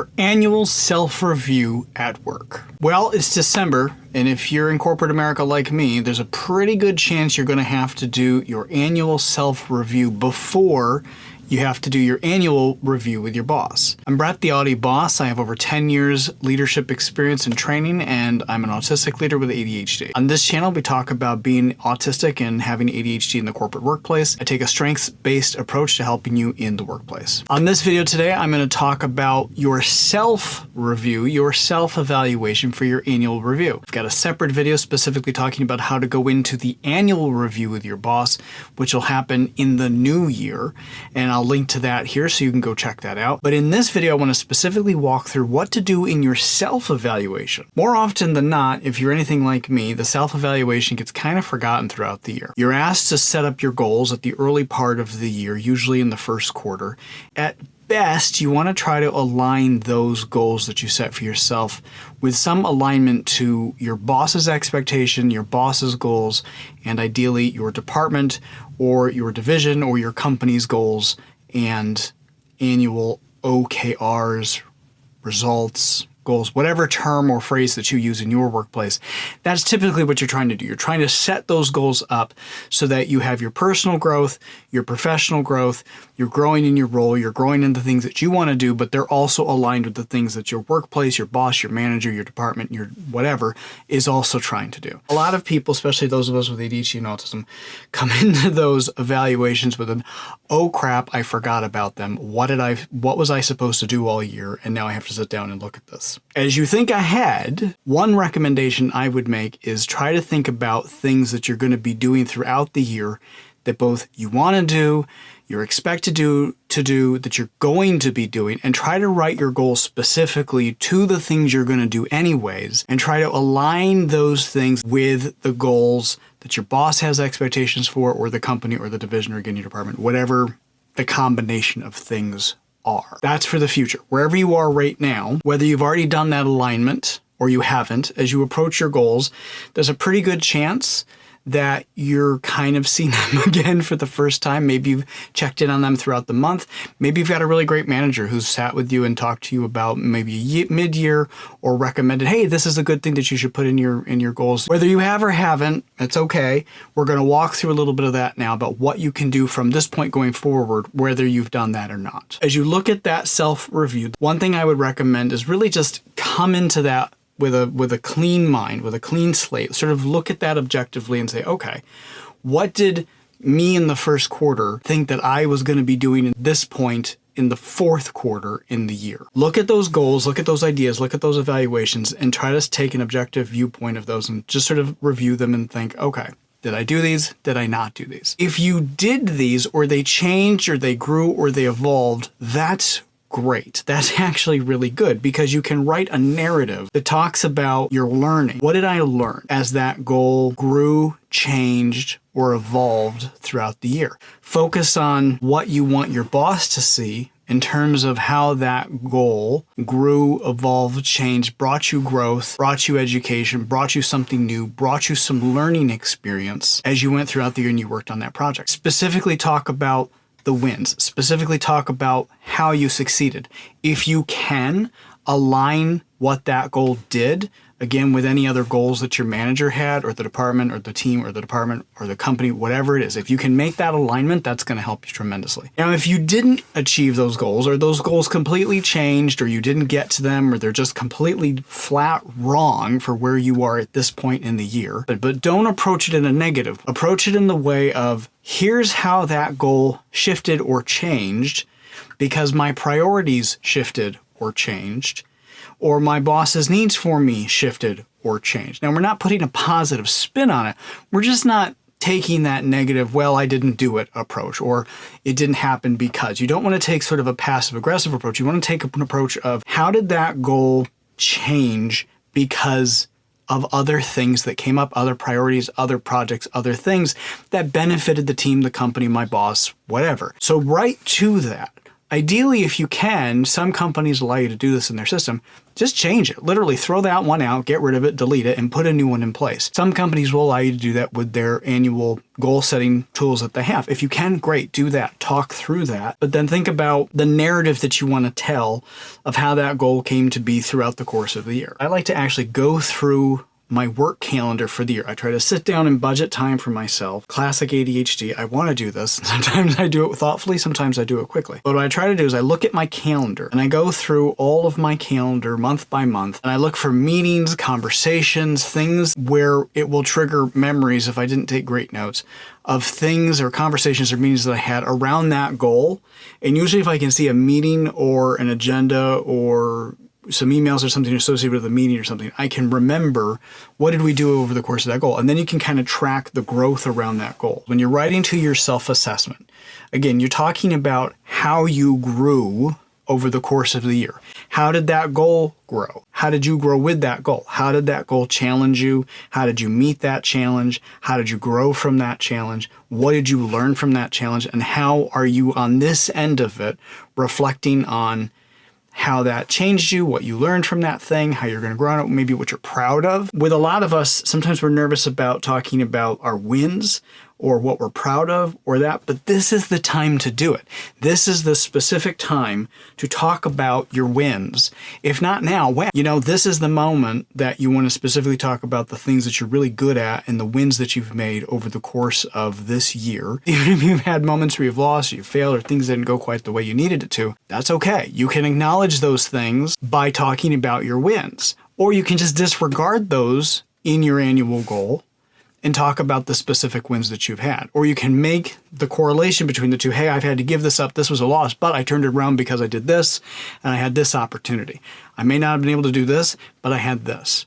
your annual self-review at work. Well, it's December, and if you're in corporate America like me, there's a pretty good chance you're going to have to do your annual self-review before you have to do your annual review with your boss. I'm Brett, the AuDHD Boss. I have over 10 years leadership experience and training, and I'm an autistic leader with ADHD. On this channel, we talk about being autistic and having ADHD in the corporate workplace. I take a strengths-based approach to helping you in the workplace. On this video today, I'm going to talk about your self-review, your self-evaluation for your annual review. I've got a separate video specifically talking about how to go into the annual review with your boss, which will happen in the new year, and I'll link to that here so you can go check that out. But in this video, I want to specifically walk through what to do in your self-evaluation. More often than not, if you're anything like me, the self-evaluation gets kind of forgotten throughout the year. You're asked to set up your goals at the early part of the year, usually in the first quarter. At best, you want to try to align those goals that you set for yourself with some alignment to your boss's expectation, your boss's goals, and ideally your department or your division or your company's goals and annual OKRs, results, goals, whatever term or phrase that you use in your workplace. That's typically what you're trying to do. You're trying to set those goals up so that you have your personal growth, your professional growth, you're growing in your role, you're growing in the things that you want to do, but they're also aligned with the things that your workplace, your boss, your manager, your department, your whatever is also trying to do. A lot of people, especially those of us with ADHD and autism, come into those evaluations with an, oh crap, I forgot about them. What was I supposed to do all year? And now I have to sit down and look at this. As you think ahead, one recommendation I would make is try to think about things that you're going to be doing throughout the year that both you want to do, you're expected to do, that you're going to be doing, and try to write your goals specifically to the things you're going to do anyways, and try to align those things with the goals that your boss has expectations for, or the company or the division or again your department, whatever the combination of things are. That's for the future. Wherever you are right now, whether you've already done that alignment or you haven't, as you approach your goals, there's a pretty good chance that you're kind of seeing them again for the first time. Maybe you've checked in on them throughout the month. Maybe you've got a really great manager who's sat with you and talked to you about maybe mid-year or recommended, hey, this is a good thing that you should put in your goals. Whether you have or haven't, it's okay. We're going to walk through a little bit of that now about what you can do from this point going forward, whether you've done that or not. As you look at that self-review, one thing I would recommend is really just come into that with a clean mind, with a clean slate, sort of look at that objectively and say, okay, what did me in the first quarter think that I was going to be doing at this point in the fourth quarter in the year? Look at those goals, look at those ideas, look at those evaluations, and try to take an objective viewpoint of those and just sort of review them and think, okay, did I do these? Did I not do these? If you did these, or they changed, or they grew, or they evolved, that's great. That's actually really good because you can write a narrative that talks about your learning. What did I learn as that goal grew, changed, or evolved throughout the year? Focus on what you want your boss to see in terms of how that goal grew, evolved, changed, brought you growth, brought you education, brought you something new, brought you some learning experience as you went throughout the year and you worked on that project. Specifically talk about the wins, specifically talk about how you succeeded. If you can align what that goal did, again, with any other goals that your manager had, or the department, or the team, or the department, or the company, whatever it is, if you can make that alignment, that's going to help you tremendously. Now, if you didn't achieve those goals, or those goals completely changed, or you didn't get to them, or they're just completely flat wrong for where you are at this point in the year, but don't approach it in a negative. Approach it in the way of, here's how that goal shifted or changed because my priorities shifted or changed, or my boss's needs for me shifted or changed. Now, we're not putting a positive spin on it. We're just not taking that negative, well, I didn't do it approach, or it didn't happen because. You don't want to take sort of a passive-aggressive approach. You want to take an approach of, how did that goal change because of other things that came up, other priorities, other projects, other things that benefited the team, the company, my boss, whatever. So write to that. Ideally, if you can, some companies allow you to do this in their system, just change it. Literally throw that one out, get rid of it, delete it, and put a new one in place. Some companies will allow you to do that with their annual goal setting tools that they have. If you can, great, do that. Talk through that. But then think about the narrative that you want to tell of how that goal came to be throughout the course of the year. I like to actually go through my work calendar for the year. I try to sit down and budget time for myself. Classic ADHD. I want to do this. Sometimes I do it thoughtfully, sometimes I do it quickly. But what I try to do is I look at my calendar and I go through all of my calendar month by month and I look for meetings, conversations, things where it will trigger memories if I didn't take great notes of things or conversations or meetings that I had around that goal. And usually if I can see a meeting or an agenda or some emails or something associated with a meeting or something, I can remember what did we do over the course of that goal. And then you can kind of track the growth around that goal. When you're writing to your self-assessment, again, you're talking about how you grew over the course of the year. How did that goal grow? How did you grow with that goal? How did that goal challenge you? How did you meet that challenge? How did you grow from that challenge? What did you learn from that challenge? And how are you on this end of it reflecting on how that changed you, what you learned from that thing, how you're going to grow on it, maybe what you're proud of. With a lot of us, sometimes we're nervous about talking about our wins or what we're proud of or that, but this is the time to do it. This is the specific time to talk about your wins. If not now, when? This is the moment that you want to specifically talk about the things that you're really good at and the wins that you've made over the course of this year. Even if you've had moments where you've lost, you've failed, or things didn't go quite the way you needed it to, that's okay. You can acknowledge those things by talking about your wins, or you can just disregard those in your annual goal and talk about the specific wins that you've had. Or you can make the correlation between the two. Hey, I've had to give this up. This was a loss, but I turned it around because I did this and I had this opportunity. I may not have been able to do this, but I had this.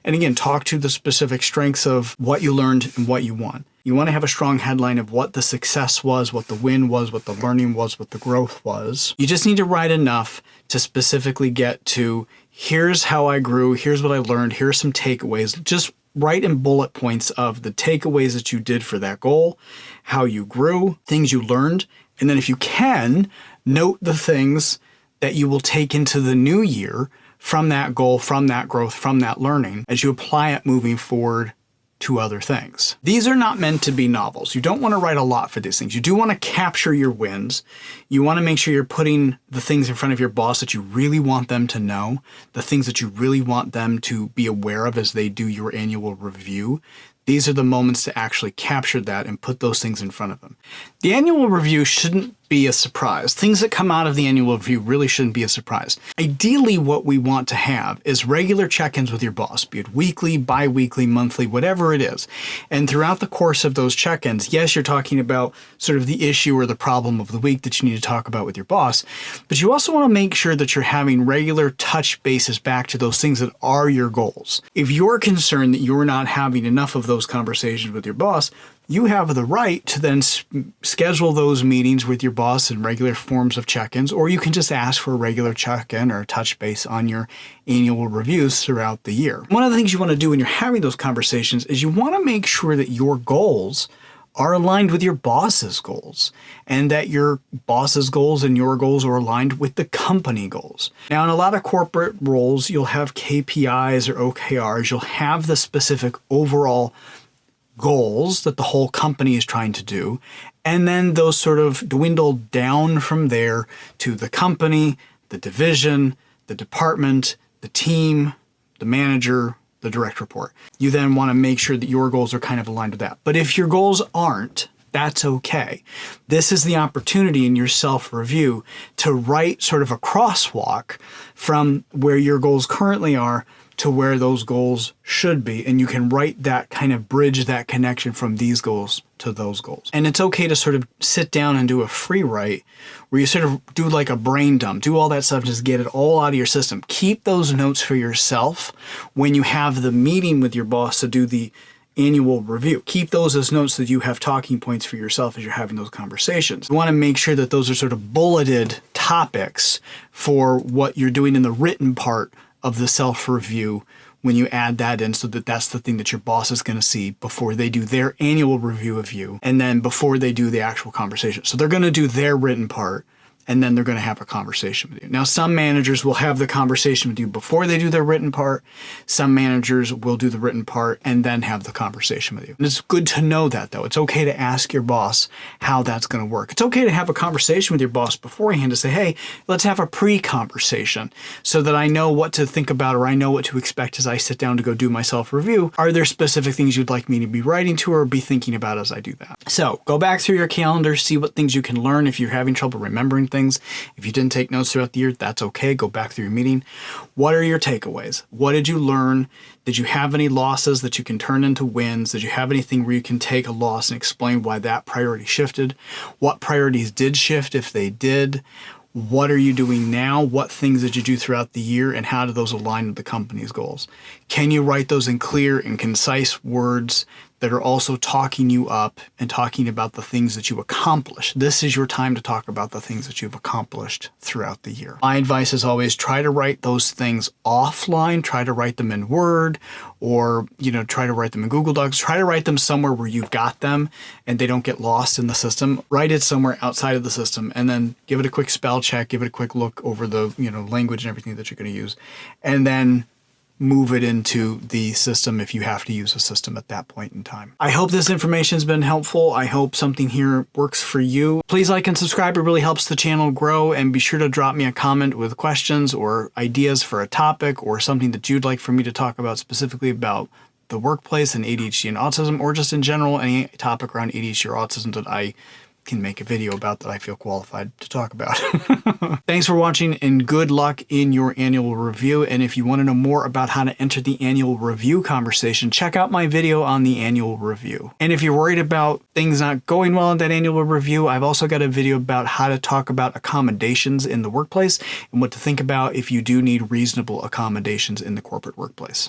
And again, talk to the specific strengths of what you learned and what you won. You want to have a strong headline of what the success was, what the win was, what the learning was, what the growth was. You just need to write enough to specifically get to, here's how I grew, here's what I learned, here's some takeaways. Just write in bullet points of the takeaways that you did for that goal, how you grew, things you learned, and then if you can, note the things that you will take into the new year from that goal, from that growth, from that learning, as you apply it moving forward to other things. These are not meant to be novels. You don't want to write a lot for these things. You do want to capture your wins. You want to make sure you're putting the things in front of your boss that you really want them to know, the things that you really want them to be aware of as they do your annual review. These are the moments to actually capture that and put those things in front of them. The annual review shouldn't be a surprise. Things that come out of the annual review really shouldn't be a surprise. Ideally, what we want to have is regular check-ins with your boss, be it weekly, bi-weekly, monthly, whatever it is. And throughout the course of those check-ins, yes, you're talking about sort of the issue or the problem of the week that you need to talk about with your boss, but you also want to make sure that you're having regular touch bases back to those things that are your goals. If you're concerned that you're not having enough of those conversations with your boss, you have the right to then schedule those meetings with your boss in regular forms of check-ins, or you can just ask for a regular check-in or a touch base on your annual reviews throughout the year. One of the things you want to do when you're having those conversations is you want to make sure that your goals are aligned with your boss's goals, and that your boss's goals and your goals are aligned with the company goals. Now, in a lot of corporate roles, you'll have KPIs or OKRs. You'll have the specific overall goals that the whole company is trying to do, and then those sort of dwindle down from there to the company, the division, the department, the team, the manager, the direct report. You then want to make sure that your goals are kind of aligned with that. But if your goals aren't, that's okay. This is the opportunity in your self-review to write sort of a crosswalk from where your goals currently are to where those goals should be. And you can write that kind of bridge, that connection from these goals to those goals. And it's okay to sort of sit down and do a free write where you sort of do like a brain dump, do all that stuff, just get it all out of your system. Keep those notes for yourself when you have the meeting with your boss to do the annual review. Keep those as notes so that you have talking points for yourself as you're having those conversations. You want to make sure that those are sort of bulleted topics for what you're doing in the written part of the self-review when you add that in, so that that's the thing that your boss is going to see before they do their annual review of you, and then before they do the actual conversation. So they're going to do their written part, and then they're going to have a conversation with you. Now, some managers will have the conversation with you before they do their written part. Some managers will do the written part and then have the conversation with you. And it's good to know that, though. It's okay to ask your boss how that's going to work. It's okay to have a conversation with your boss beforehand to say, hey, let's have a pre-conversation so that I know what to think about, or I know what to expect as I sit down to go do my self-review. Are there specific things you'd like me to be writing to or be thinking about as I do that? So go back through your calendar, see what things you can learn. If you're having trouble remembering things, if you didn't take notes throughout the year, that's okay. Go back through your meeting. What are your takeaways? What did you learn? Did you have any losses that you can turn into wins? Did you have anything where you can take a loss and explain why that priority shifted? What priorities did shift if they did? What are you doing now? What things did you do throughout the year, and how do those align with the company's goals? Can you write those in clear and concise words that are also talking you up and talking about the things that you accomplished? This is your time to talk about the things that you've accomplished throughout the year. My advice is always try to write those things offline. Try to write them in Word, or try to write them in Google Docs. Try to write them somewhere where you've got them and they don't get lost in the system. Write it somewhere outside of the system, and then give it a quick spell check, give it a quick look over the language and everything that you're going to use, and then move it into the system if you have to use a system at that point in time. I hope this information has been helpful. I hope something here works for you. Please like and subscribe. It really helps the channel grow, and be sure to drop me a comment with questions or ideas for a topic or something that you'd like for me to talk about specifically about the workplace and ADHD and autism, or just in general, any topic around ADHD or autism that I can make a video about that I feel qualified to talk about. Thanks for watching, and good luck in your annual review. And if you want to know more about how to enter the annual review conversation, check out my video on the annual review. And if you're worried about things not going well in that annual review, I've also got a video about how to talk about accommodations in the workplace and what to think about if you do need reasonable accommodations in the corporate workplace.